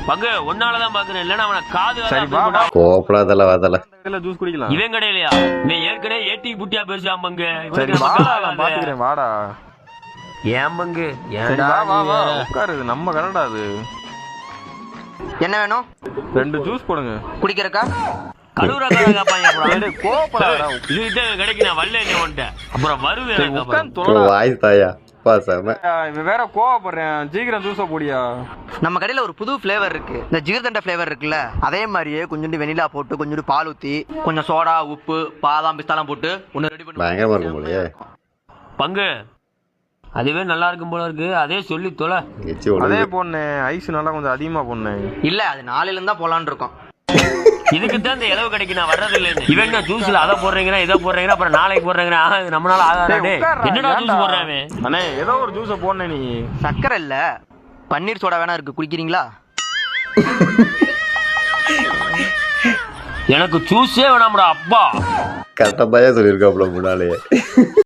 பங்கு ஒன்னாலதான் பாக்குறேன், இல்லன்னா அவன காது கோப்படாதல வாதல ஜூஸ் குடிக்கலாம். இவன் கடையிலயா? நீ ஏற்கனவே ஏட்டி புட்டியா பேசுவான் பங்கு. பாத்துக்கிறேன் வாடா. ஏன் பங்கு உட்காரு, நம்ம கரெக்டா. அது என்ன வேணும்? 2 ஜூஸ் போடுங்க. குடிக்கிறக்கா? வேற கோவப்படுறேன், சீக்கிரம் ஜூஸ போடியா. நம்ம கடையில ஒரு புது பிளேவர் இருக்கு, இந்த ஜிகர்தண்டா பிளேவர் இருக்குல்ல, அதே மாதிரியே கொஞ்சோண்டு வெனிலா போட்டு, கொஞ்சோண்டு பால் ஊத்தி, கொஞ்சம் சோடா, உப்பு, பாதாம், பிஸ்தாலாம் போட்டு ஒன்னு ரெடி பண்ணி பயங்கரமா இருக்கும் போலயே பங்கு. அதுவே நல்லா இருக்கும் போல இருக்கு, அதே சொல்லி தொலை. அதே போனேன், ஐஸ் நல்லா கொஞ்சம் அதிகமா போனேன். இல்ல, அது 4ல இருந்தா போலான்னு இருக்கோம். இதுக்குதான் இந்த இளவு கடைக்கு நான் வர்றது இல்லைன்னு. இவன் ஜூஸ்ல அதை போடுறீங்கன்னா இதை போடுறீங்கன்னா அப்புறம் நாளைக்கு போடுறீங்கன்னா இது நம்மளால ஆகாதே. என்னடா ஜூஸ் போடுறாங்க? அண்ணே ஏதோ ஒரு ஜூஸ போடுனே. நீ சக்கரை இல்ல, பன்னீர் சோடா வேணா இருக்கு, குடிக்கிறீங்களா? எனக்கு ஜூஸே வேணாம்டா அப்பா. கரெக்டா பையன் சொல்லியிருக்காப்ல முன்னாலே.